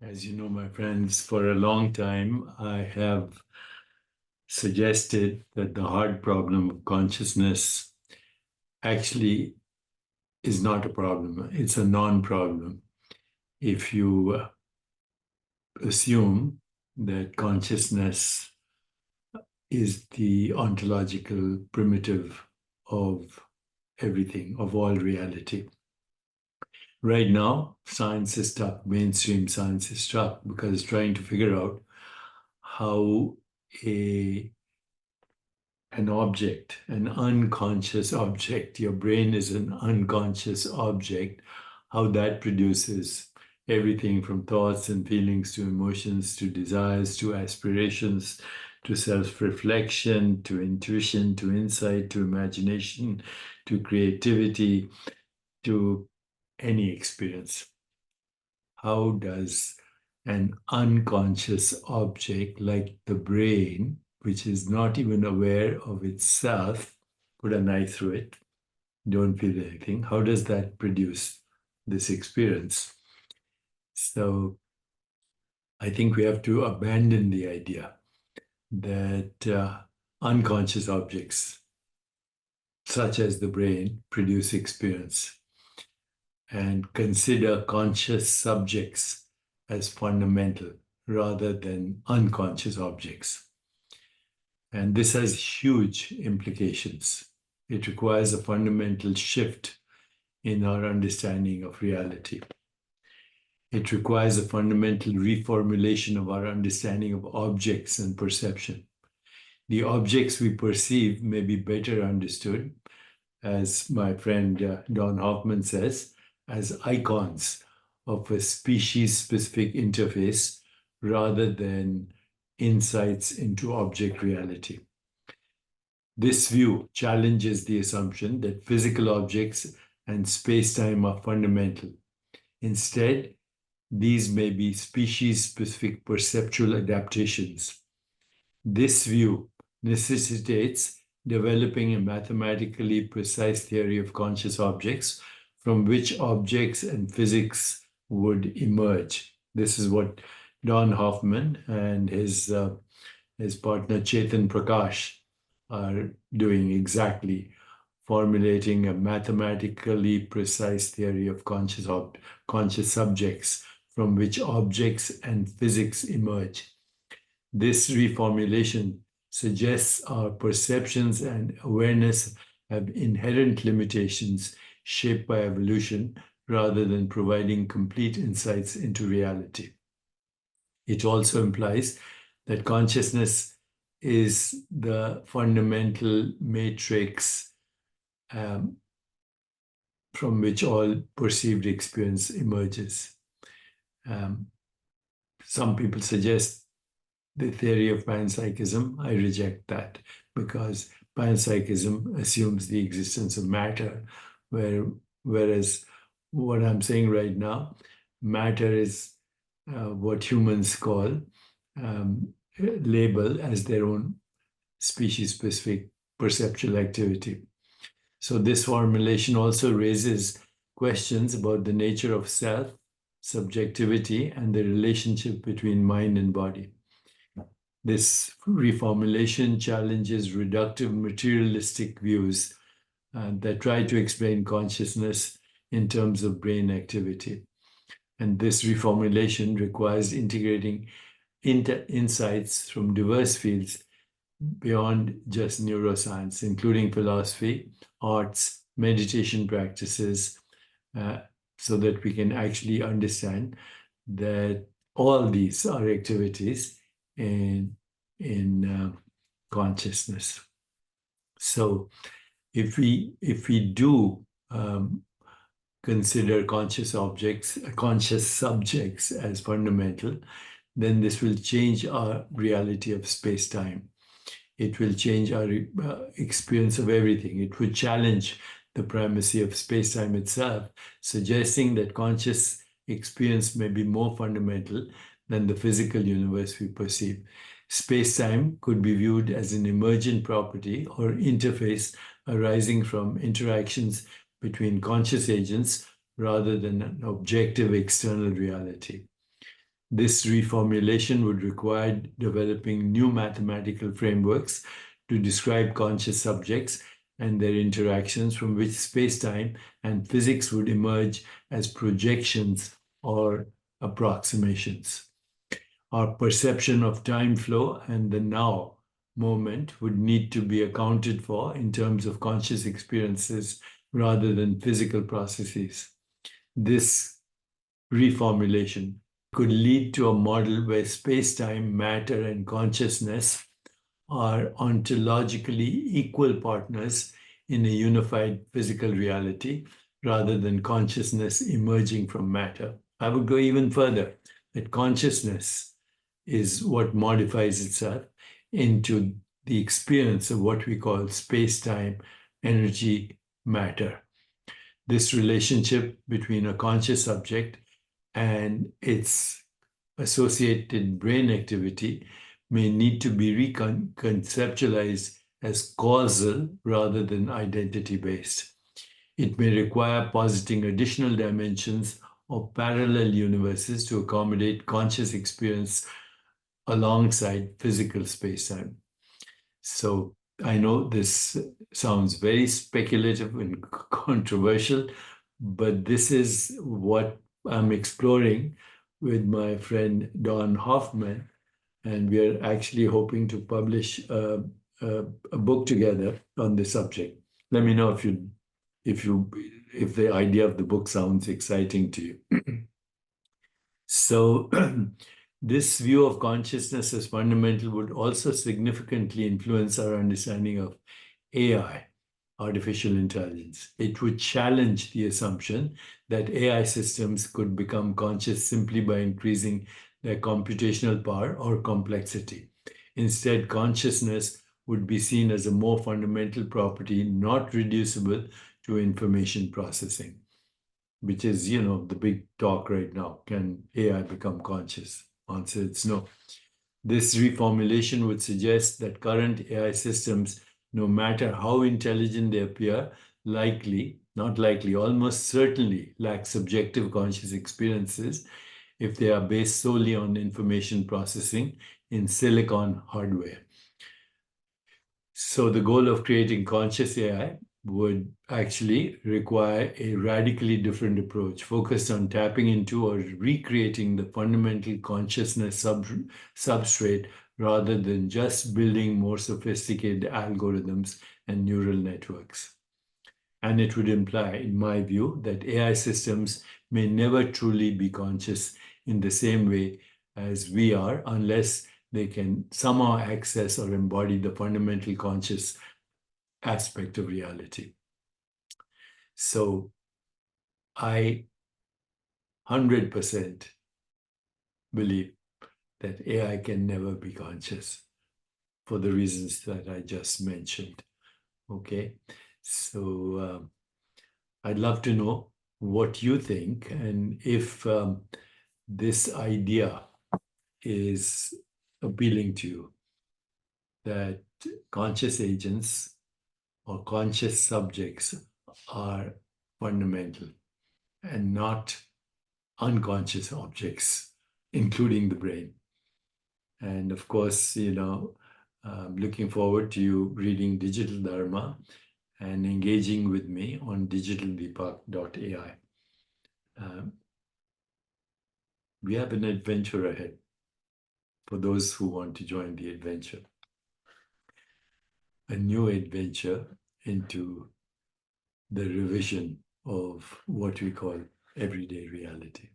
As you know, my friends, for a long time, I have suggested that the hard problem of consciousness actually is not a problem. It's a non-problem. If you assume that consciousness is the ontological primitive of everything, of all reality. Right now, science is stuck, mainstream science is stuck because it's trying to figure out how an object, an unconscious object, your brain is an unconscious object, how that produces everything from thoughts and feelings to emotions to desires to aspirations to self-reflection to intuition to insight to imagination to creativity to any experience. How does an unconscious object like the brain, which is not even aware of itself, put a knife through it, don't feel anything, how does that produce this experience? So I think we have to abandon the idea that unconscious objects, such as the brain, produce experience and consider conscious subjects as fundamental rather than unconscious objects. And this has huge implications. It requires a fundamental shift in our understanding of reality. It requires a fundamental reformulation of our understanding of objects and perception. The objects we perceive may be better understood, as my friend Don Hoffman says, as icons of a species-specific interface rather than insights into object reality. This view challenges the assumption that physical objects and space-time are fundamental. Instead, these may be species-specific perceptual adaptations. This view necessitates developing a mathematically precise theory of conscious objects from which objects and physics would emerge. This is what Don Hoffman and his partner Chetan Prakash are doing exactly, formulating a mathematically precise theory of conscious subjects from which objects and physics emerge. This reformulation suggests our perceptions and awareness have inherent limitations shaped by evolution rather than providing complete insights into reality. It also implies that consciousness is the fundamental matrix from which all perceived experience emerges. Some people suggest the theory of panpsychism. I reject that because panpsychism assumes the existence of matter, whereas what I'm saying right now, matter is what humans label as their own species-specific perceptual activity. So this formulation also raises questions about the nature of self, subjectivity, and the relationship between mind and body. This reformulation challenges reductive materialistic views that try to explain consciousness in terms of brain activity. And this reformulation requires integrating insights from diverse fields beyond just neuroscience, including philosophy, arts, meditation practices, so that we can actually understand that all these are activities in consciousness. So if we do consider conscious subjects as fundamental, then this will change our reality of space-time. It will change our experience of everything. It would challenge the primacy of space-time itself, suggesting that conscious experience may be more fundamental than the physical universe we perceive. Space-time could be viewed as an emergent property or interface arising from interactions between conscious agents rather than an objective external reality. This reformulation would require developing new mathematical frameworks to describe conscious subjects and their interactions, from which space-time and physics would emerge as projections or approximations. Our perception of time flow and the now moment would need to be accounted for in terms of conscious experiences rather than physical processes. This reformulation could lead to a model where space-time, matter, and consciousness are ontologically equal partners in a unified physical reality rather than consciousness emerging from matter. I would go even further, that consciousness is what modifies itself into the experience of what we call space-time, energy, matter. This relationship between a conscious subject and its associated brain activity may need to be reconceptualized as causal rather than identity-based. It may require positing additional dimensions or parallel universes to accommodate conscious experience alongside physical spacetime. So I know this sounds very speculative and controversial, but this is what I'm exploring with my friend Don Hoffman, and we are actually hoping to publish a book together on the subject. Let me know if the idea of the book sounds exciting to you. So this view of consciousness as fundamental would also significantly influence our understanding of AI, artificial intelligence. It would challenge the assumption that AI systems could become conscious simply by increasing their computational power or complexity. Instead, consciousness would be seen as a more fundamental property, not reducible to information processing, which is, the big talk right now. Can AI become conscious? Answer, it's no. This reformulation would suggest that current AI systems, no matter how intelligent they appear, almost certainly lack subjective conscious experiences if they are based solely on information processing in silicon hardware. So the goal of creating conscious AI would actually require a radically different approach focused on tapping into or recreating the fundamental consciousness substrate rather than just building more sophisticated algorithms and neural networks. And it would imply, in my view, that AI systems may never truly be conscious in the same way as we are unless they can somehow access or embody the fundamental conscious aspect of reality. So I 100% believe that AI can never be conscious for the reasons that I just mentioned. Okay, so I'd love to know what you think, and if this idea is appealing to you, that conscious agents or conscious subjects are fundamental and not unconscious objects, including the brain. And of course, looking forward to you reading Digital Dharma and engaging with me on digitaldeepak.ai. We have an adventure ahead for those who want to join the adventure. A new adventure into the revision of what we call everyday reality.